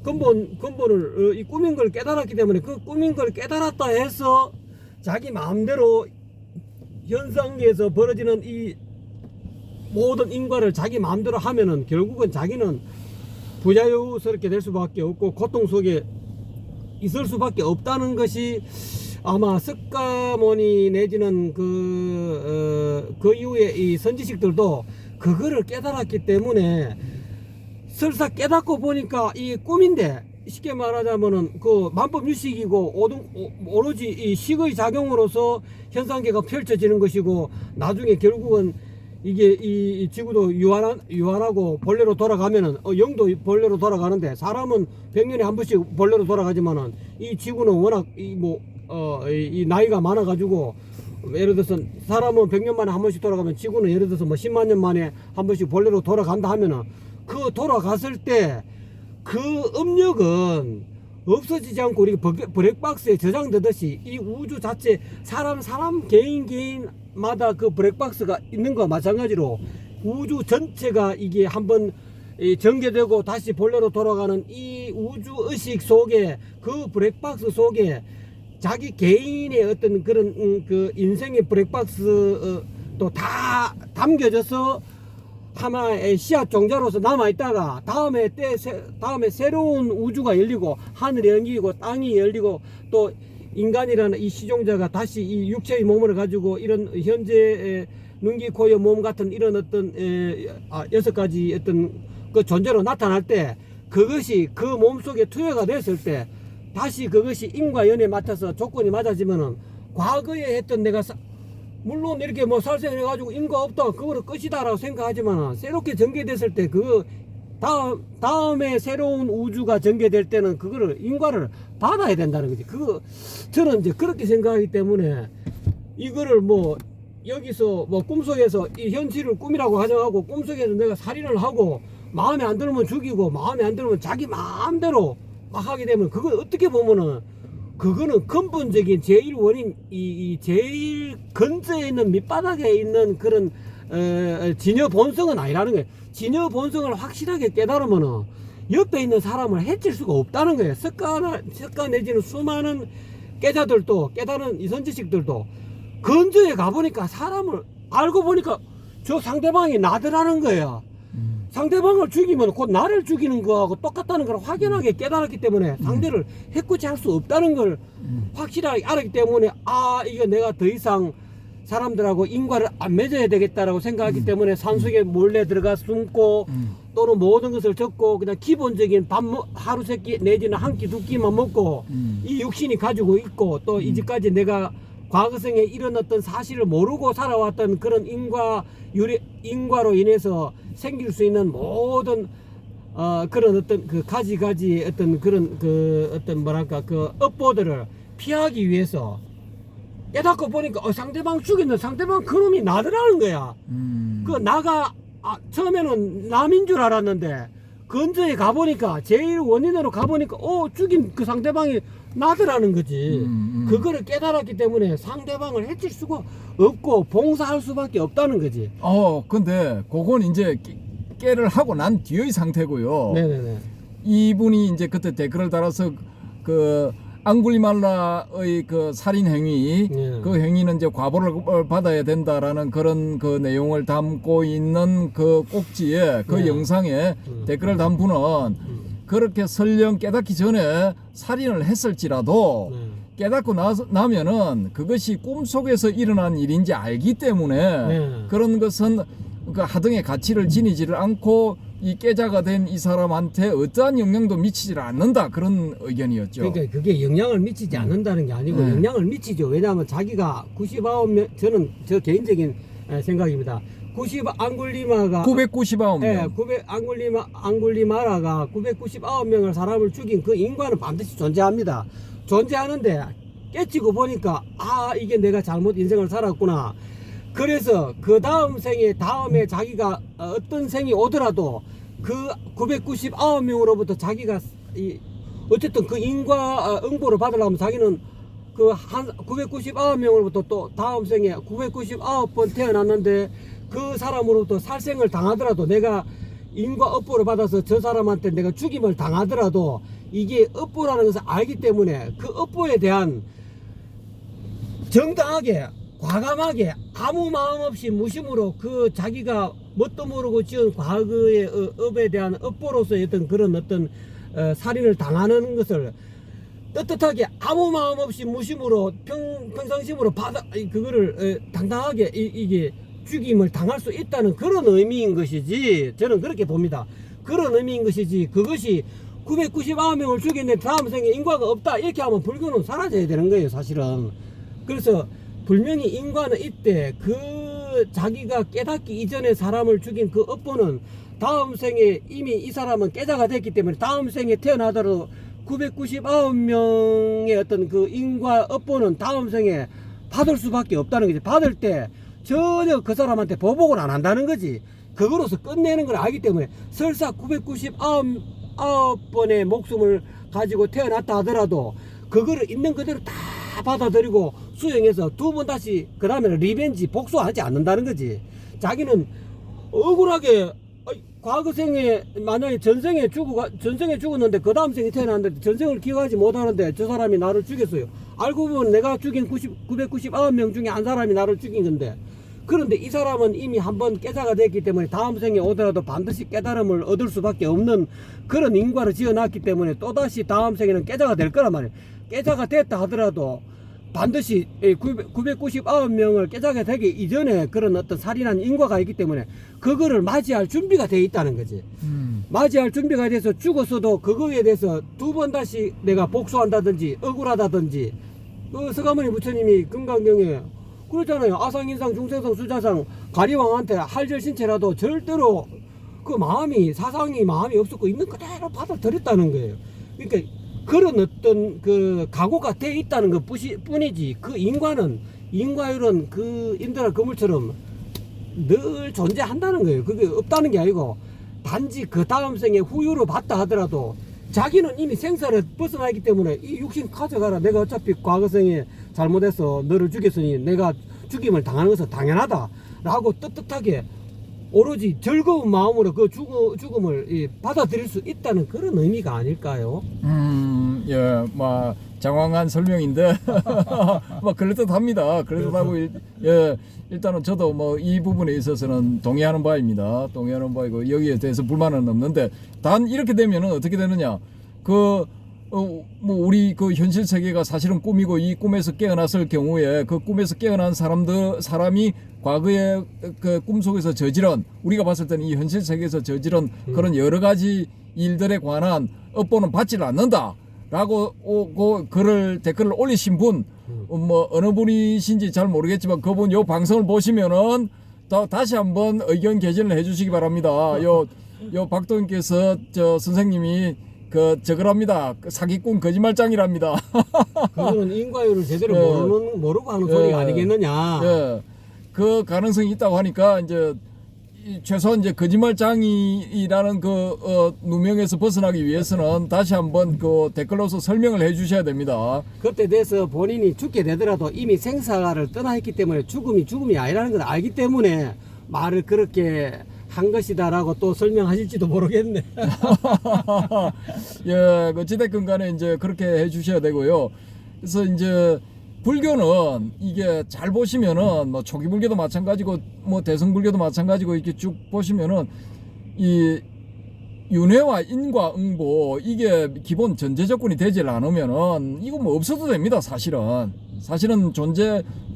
근본을 이 꿈인 걸 깨달았기 때문에 그 꿈인 걸 깨달았다 해서 자기 마음대로 현상계에서 벌어지는 이 모든 인과를 자기 마음대로 하면은 결국은 자기는 부자유스럽게 될 수밖에 없고 고통 속에 있을 수밖에 없다는 것이 아마 석가모니 내지는 그 이후에 이 선지식들도 그거를 깨달았기 때문에 설사 깨닫고 보니까 이 꿈인데 쉽게 말하자면은 그 만법유식이고 오로지 이 식의 작용으로서 현상계가 펼쳐지는 것이고 나중에 결국은 이게 이 지구도 유한하고 본래로 돌아가면은 영도 본래로 돌아가는데 사람은 100년에 한 번씩 본래로 돌아가지만은 이 지구는 워낙 이 나이가 많아가지고 예를 들어서 사람은 100년 만에 한 번씩 돌아가면 지구는 예를 들어서 뭐 10만 년 만에 한 번씩 본래로 돌아간다 하면은 그 돌아갔을 때 그 업력은 없어지지 않고 우리 블랙박스에 저장되듯이 이 우주 자체 사람 개인마다 그 블랙박스가 있는 거와 마찬가지로 우주 전체가 이게 한번 전개되고 다시 본래로 돌아가는 이 우주 의식 속에 그 블랙박스 속에 자기 개인의 어떤 그런 그 인생의 블랙박스도 다 담겨져서 하나의 씨앗 종자로서 남아있다가 다음에 새로운 우주가 열리고 하늘이 열리고 땅이 열리고 또 인간이라는 이 시종자가 다시 이 육체의 몸을 가지고 이런 현재 눈기 코여 몸 같은 이런 어떤 6가지 어떤 그 존재로 나타날 때 그것이 그 몸속에 투여가 됐을 때 다시 그것이 인과 연에 맞춰서 조건이 맞아지면은 과거에 했던 내가 물론 이렇게 뭐 살생을 해가지고 인과 없다 그거는 끝이다라고 생각하지만 새롭게 전개됐을 때 그 다음에 새로운 우주가 전개될 때는 그거를 인과를 받아야 된다는 거지. 저는 이제 그렇게 생각하기 때문에 이거를 뭐 여기서 뭐 꿈속에서 이 현실을 꿈이라고 가정하고 꿈속에서 내가 살인을 하고 마음에 안 들면 죽이고 마음에 안 들면 자기 마음대로 막 하게 되면 그건 어떻게 보면은 그거는 근본적인 제일 원인 이 제일 근저에 있는 밑바닥에 있는 그런 진여 본성은 아니라는 거예요. 진여 본성을 확실하게 깨달으면은 옆에 있는 사람을 해칠 수가 없다는 거예요. 석가 내지는 수많은 깨자들도 깨달은 이 선지식들도 근저에 가보니까 사람을 알고 보니까 저 상대방이 나더라는 거예요. 상대방을 죽이면 곧 나를 죽이는 거하고 똑같다는 걸 확연하게 깨달았기 때문에 상대를 해코지 할 수 없다는 걸 확실하게 알았기 때문에 이거 내가 더 이상 사람들하고 인과를 안 맺어야 되겠다라고 생각하기 때문에 산속에 몰래 들어가 숨고 또는 모든 것을 적고 그냥 기본적인 하루 세 끼 내지는 한 끼 두 끼만 먹고 이 육신이 가지고 있고 또 이제까지 내가 과거생에 일어났던 사실을 모르고 살아왔던 그런 인과로 인해서 생길 수 있는 모든 그런 어떤 그 가지가지 어떤 그런 그 어떤 뭐랄까 그 업보들을 피하기 위해서 깨닫고 보니까 상대방 죽이는 상대방 그놈이 나더라는 거야. 그 나가 처음에는 남인 줄 알았는데 근처에 가보니까 제일 원인으로 가보니까 죽인 그 상대방이 나더라는 거지. 그거를 깨달았기 때문에 상대방을 해칠 수가 없고 봉사할 수밖에 없다는 거지. 근데 그건 이제 깨를 하고 난 뒤의 상태고요. 네네네. 이분이 이제 그때 댓글을 달아서 그 앙굴리말라의 그 살인 행위, 그 행위는 이제 과보를 받아야 된다라는 그런 그 내용을 담고 있는 그 꼭지에 그 영상에 댓글을 단 분은 그렇게 설령 깨닫기 전에 살인을 했을지라도 깨닫고 나면은 그것이 꿈속에서 일어난 일인지 알기 때문에 그런 것은 그 하등의 가치를 지니지를 않고 이 깨자가 된 이 사람한테 어떠한 영향도 미치지를 않는다, 그런 의견이었죠. 그러니까 그게 영향을 미치지 않는다는 게 아니고 영향을 미치죠. 왜냐하면 자기가 99명, 저는 저 개인적인 생각입니다. 999명. 예, 앙굴리마라가 999명을 사람을 죽인 그 인과는 반드시 존재합니다. 존재하는데 깨치고 보니까 이게 내가 잘못 인생을 살았구나. 그래서 그 다음 생에 다음에 자기가 어떤 생이 오더라도 그 999명으로부터 자기가 어쨌든 그 인과 응보를 받으려면 자기는 그 999명으로부터 또 다음 생에 999번 태어났는데 그 사람으로부터 살생을 당하더라도 내가 인과 업보를 받아서 저 사람한테 내가 죽임을 당하더라도 이게 업보라는 것을 알기 때문에 그 업보에 대한 정당하게 과감하게 아무 마음 없이 무심으로 그 자기가 뭣도 모르고 지은 과거의 업에 대한 업보로서의 어떤 그런 어떤 살인을 당하는 것을 떳떳하게 아무 마음 없이 무심으로 평상심으로 그거를 당당하게 이게 죽임을 당할 수 있다는 그런 의미인 것이지, 저는 그렇게 봅니다. 그런 의미인 것이지, 그것이 999명을 죽였는데 다음 생에 인과가 없다 이렇게 하면 불교는 사라져야 되는 거예요, 사실은. 그래서 분명히 인과는 이때 그 자기가 깨닫기 이전에 사람을 죽인 그 업보는 다음 생에 이미 이 사람은 깨자가 됐기 때문에 다음 생에 태어나더라도 999명의 어떤 그 인과 업보는 다음 생에 받을 수밖에 없다는 거지. 받을 때 전혀 그 사람한테 보복을 안 한다는 거지. 그거로서 끝내는 걸 알기 때문에 설사 999번의 목숨을 가지고 태어났다 하더라도 그거를 있는 그대로 다 받아들이고 수용해서 두 번 다시 그 다음에는 리벤지 복수하지 않는다는 거지. 자기는 억울하게 과거 생에 만약에 전생에 죽었는데 그 다음 생에 태어났는데 전생을 기억하지 못하는데 저 사람이 나를 죽였어요. 알고 보면 내가 죽인 999명 중에 한 사람이 나를 죽인 건데, 그런데 이 사람은 이미 한번 깨자가 됐기 때문에 다음 생에 오더라도 반드시 깨달음을 얻을 수밖에 없는 그런 인과를 지어놨기 때문에 또다시 다음 생에는 깨자가 될 거란 말이에요. 깨자가 됐다 하더라도 반드시 999명을 깨자가 되기 이전에 그런 어떤 살인한 인과가 있기 때문에 그거를 맞이할 준비가 되어 있다는 거지. 맞이할 준비가 돼서 죽었어도 그거에 대해서 두 번 다시 내가 복수한다든지 억울하다든지, 그 서가모니 부처님이 금강경에 그렇잖아요. 아상인상 중생상 수자상 가리왕한테 할절신체라도 절대로 그 마음이 사상이 마음이 없었고 있는 그대로 받아들였다는 거예요. 그러니까 그런 어떤 그 각오가 돼 있다는 것 뿐이지, 그 인과율은 그 인드라 그물처럼 늘 존재한다는 거예요. 그게 없다는 게 아니고 단지 그 다음 생에 후유로 받다 하더라도 자기는 이미 생사를 벗어나기 때문에 이 육신 가져가라. 내가 어차피 과거생에 잘못해서 너를 죽였으니 내가 죽임을 당하는 것은 당연하다 라고 떳떳하게 오로지 즐거운 마음으로 그 죽음을 받아들일 수 있다는 그런 의미가 아닐까요? 예, 뭐 장황한 설명인데 뭐 그럴듯합니다. 그럴듯하고 일단은 저도 뭐 이 부분에 있어서는 동의하는 바입니다. 동의하는 바이고 여기에 대해서 불만은 없는데, 단 이렇게 되면은 어떻게 되느냐? 그 뭐 우리 그 현실 세계가 사실은 꿈이고 이 꿈에서 깨어났을 경우에 그 꿈에서 깨어난 사람이 과거에 그 꿈속에서 저지른 우리가 봤을 때는 이 현실 세계에서 저지른 그런 여러 가지 일들에 관한 업보는 받지를 않는다라고 글을 댓글을 올리신 분 뭐 어느 분이신지 잘 모르겠지만 그분 요 방송을 보시면은 다시 한번 의견 개진을 해주시기 바랍니다. 요 박도인께서 저 선생님이 저거랍니다. 사기꾼 거짓말장이랍니다. 그거는 인과율을 제대로 모르고 하는 소리가 아니겠느냐. 예. 그 가능성이 있다고 하니까 이제 최소한 이제 거짓말장이라는 누명에서 벗어나기 위해서는 다시 한번 그 댓글로서 설명을 해 주셔야 됩니다. 그때 돼서 본인이 죽게 되더라도 이미 생사를 떠나 있기 때문에 죽음이 아니라는 걸 알기 때문에 말을 그렇게 한 것이다라고 또 설명하실지도 모르겠네. 예, 어찌됐건 간에 이제 그렇게 해 주셔야 되고요. 그래서 이제 불교는 이게 잘 보시면은 뭐 초기 불교도 마찬가지고 뭐 대성 불교도 마찬가지고 이렇게 쭉 보시면은 이 윤회와 인과 응보 이게 기본 전제 조건이 되질 않으면은 이거 뭐 없어도 됩니다. 사실은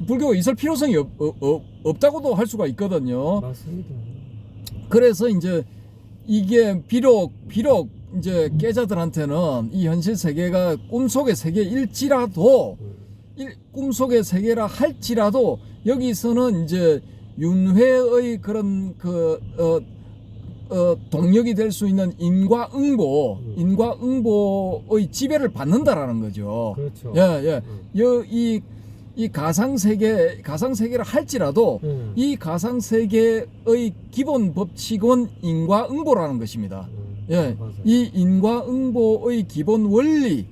불교가 있을 필요성이 없다고도 할 수가 있거든요. 맞습니다. 그래서 이제 이게 비록 이제 깨자들한테는 이 현실 세계가 꿈속의 세계일지라도 꿈속의 세계라 할지라도 여기서는 이제 윤회의 그런 동력이 될 수 있는 인과응보의 지배를 받는다라는 거죠. 그렇죠. 예. 이 가상세계를 할지라도 이 가상세계의 기본 법칙은 인과응보라는 것입니다. 예. 이 인과응보의 기본 원리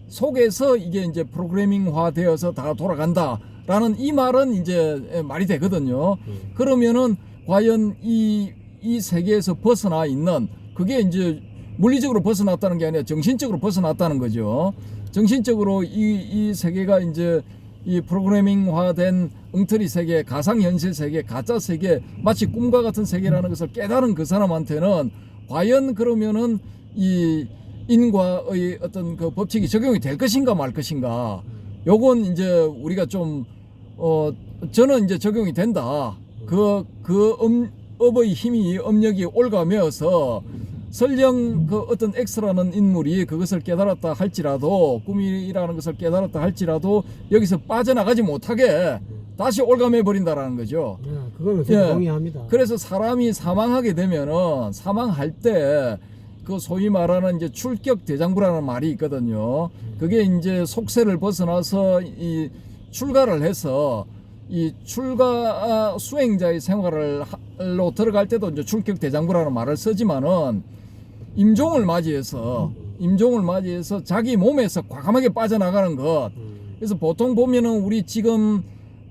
속에서 이게 이제 프로그래밍화 되어서 다 돌아간다라는 이 말은 이제 말이 되거든요. 그러면은 과연 이 세계에서 벗어나 있는 그게 이제 물리적으로 벗어났다는 게 아니라 정신적으로 벗어났다는 거죠. 정신적으로 이 세계가 이제 이 프로그래밍화된 엉터리 세계, 가상현실 세계, 가짜 세계, 마치 꿈과 같은 세계라는 것을 깨달은 그 사람한테는 과연 그러면은 이 인과의 어떤 그 법칙이 적용이 될 것인가 말 것인가. 요건 이제 우리가 좀 저는 이제 적용이 된다. 업의 힘이 업력이 올가매어서 설령 그 어떤 X라는 인물이 그것을 깨달았다 할지라도 꿈이라는 것을 깨달았다 할지라도 여기서 빠져나가지 못하게 다시 올가매 버린다라는 거죠. 그거는 제가 동의합니다. 그래서 사람이 사망하게 되면은 사망할 때 그 소위 말하는 이제 출격 대장부라는 말이 있거든요. 그게 이제 속세를 벗어나서 이 출가를 해서 이 출가 수행자의 생활로 들어갈 때도 이제 출격 대장부라는 말을 쓰지만은 임종을 맞이해서 자기 몸에서 과감하게 빠져나가는 것. 그래서 보통 보면은 우리 지금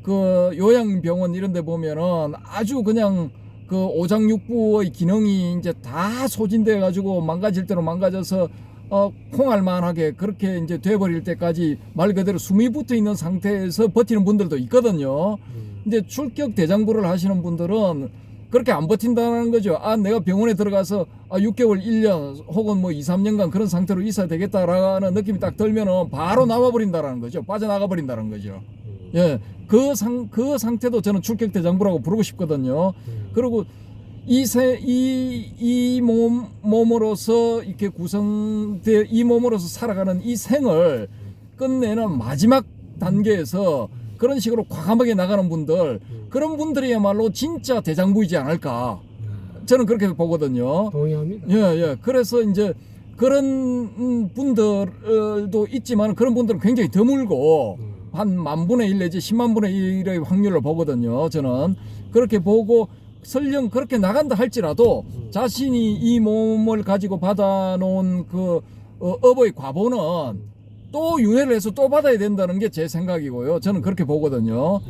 그 요양병원 이런 데 보면은 아주 그냥 그 오장육부의 기능이 이제 다 소진돼 가지고 망가질 대로 망가져서 콩알만하게 그렇게 이제 돼버릴 때까지 말 그대로 숨이 붙어 있는 상태에서 버티는 분들도 있거든요. 근데 출격 대장부를 하시는 분들은 그렇게 안 버틴다는 거죠. 내가 병원에 들어가서 6개월, 1년 혹은 뭐 2, 3년간 그런 상태로 있어야 되겠다라는 느낌이 딱 들면은 바로 나와버린다라는 거죠. 빠져나가 버린다는 거죠. 예. 그 상태도 저는 출격 대장부라고 부르고 싶거든요. 그리고 이 몸으로서 이렇게 구성되어 이 몸으로서 살아가는 이 생을 끝내는 마지막 단계에서 그런 식으로 과감하게 나가는 분들, 그런 분들이야말로 진짜 대장부이지 않을까. 저는 그렇게 보거든요. 동의합니다. 예. 그래서 이제 그런 분들도 있지만 그런 분들은 굉장히 드물고 한 10,000분의 1 내지 100,000분의 1의 확률을 보거든요. 저는 그렇게 보고 설령 그렇게 나간다 할지라도 자신이 이 몸을 가지고 받아놓은 그 업의 과보는 또 윤회를 해서 또 받아야 된다는 게 제 생각이고요. 저는 그렇게 보거든요.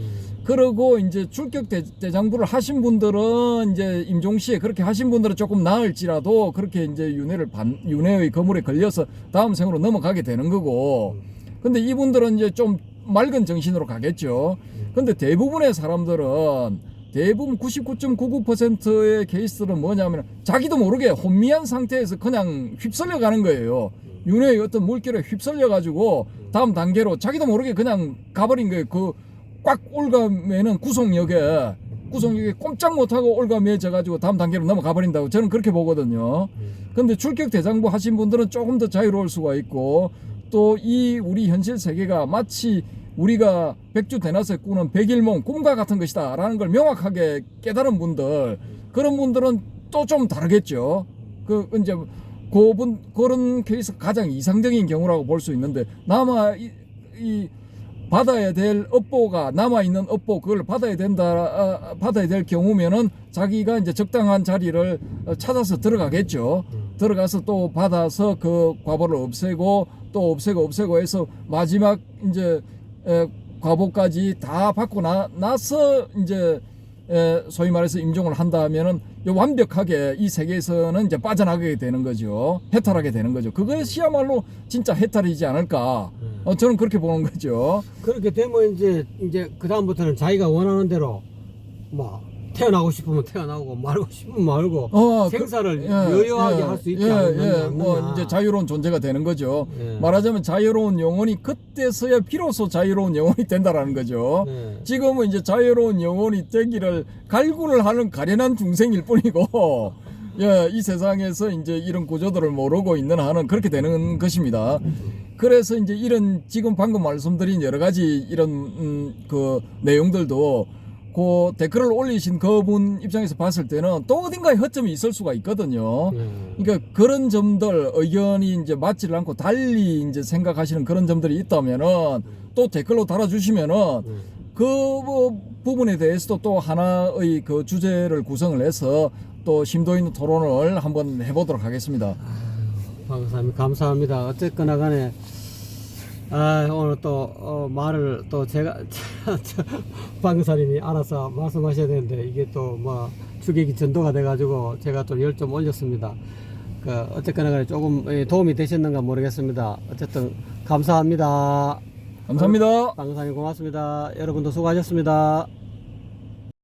그리고 이제 출격 대장부를 하신 분들은 이제 임종시에 그렇게 하신 분들은 조금 나을지라도 그렇게 이제 윤회의 거물에 걸려서 다음 생으로 넘어가게 되는 거고. 근데 이분들은 이제 좀 맑은 정신으로 가겠죠. 근데 대부분의 사람들은 대부분 99.99%의 케이스는 뭐냐면 자기도 모르게 혼미한 상태에서 그냥 휩쓸려 가는 거예요. 윤회의 어떤 물결에 휩쓸려 가지고 다음 단계로 자기도 모르게 그냥 가버린 거예요. 그 꽉 올가매는 구속력에 꼼짝 못하고 올가매져 가지고 다음 단계로 넘어가 버린다고 저는 그렇게 보거든요. 근데 출격 대장부 하신 분들은 조금 더 자유로울 수가 있고, 또 이 우리 현실 세계가 마치 우리가 백주 대낮에 꾸는 백일몽 꿈과 같은 것이다 라는 걸 명확하게 깨달은 분들, 그런 분들은 또 좀 다르겠죠. 그 이제 그런 케이스가 가장 이상적인 경우라고 볼 수 있는데, 이 받아야 될 업보가 남아있는 업보, 그걸 받아야 될 경우면은 자기가 이제 적당한 자리를 찾아서 들어가겠죠. 들어가서 또 받아서 그 과보를 없애고 또 없애고 해서 마지막 이제 과보까지 다 받고 나서 이제 소위 말해서 임종을 한다면은 완벽하게 이 세계에서는 이제 빠져나가게 되는 거죠. 해탈하게 되는 거죠. 그것이야말로 진짜 해탈이지 않을까. 저는 그렇게 보는 거죠. 그렇게 되면 이제 그 다음부터는 자기가 원하는 대로 뭐 태어나고 싶으면 태어나고 말고 싶으면 말고 생사를 여유하게 할 수 있지 않느냐. 뭐 이제 자유로운 존재가 되는 거죠. 예. 말하자면 자유로운 영혼이 그때서야 비로소 자유로운 영혼이 된다라는 거죠. 예. 지금은 이제 자유로운 영혼이 되기를 갈구를 하는 가련한 중생일 뿐이고, 이 세상에서 이제 이런 구조들을 모르고 있는 한은 그렇게 되는 것입니다. 그래서 이제 이런 지금 방금 말씀드린 여러 가지 이런 그 내용들도 그 댓글을 올리신 그분 입장에서 봤을 때는 또 어딘가에 허점이 있을 수가 있거든요. 그러니까 그런 점들, 의견이 이제 맞지를 않고 달리 이제 생각하시는 그런 점들이 있다면은 또 댓글로 달아주시면은 그 부분에 대해서도 또 하나의 그 주제를 구성을 해서 또 심도 있는 토론을 한번 해보도록 하겠습니다. 박사님 감사합니다. 어쨌거나 간에 오늘 또 말을 또 제가 박사님이 알아서 말씀하셔야 되는데 이게 또 뭐 주객이 전도가 돼가지고 제가 또 열 좀 올렸습니다. 어쨌거나 간에 조금 도움이 되셨는가 모르겠습니다. 어쨌든 감사합니다. 감사합니다. 박사님 고맙습니다. 여러분도 수고하셨습니다.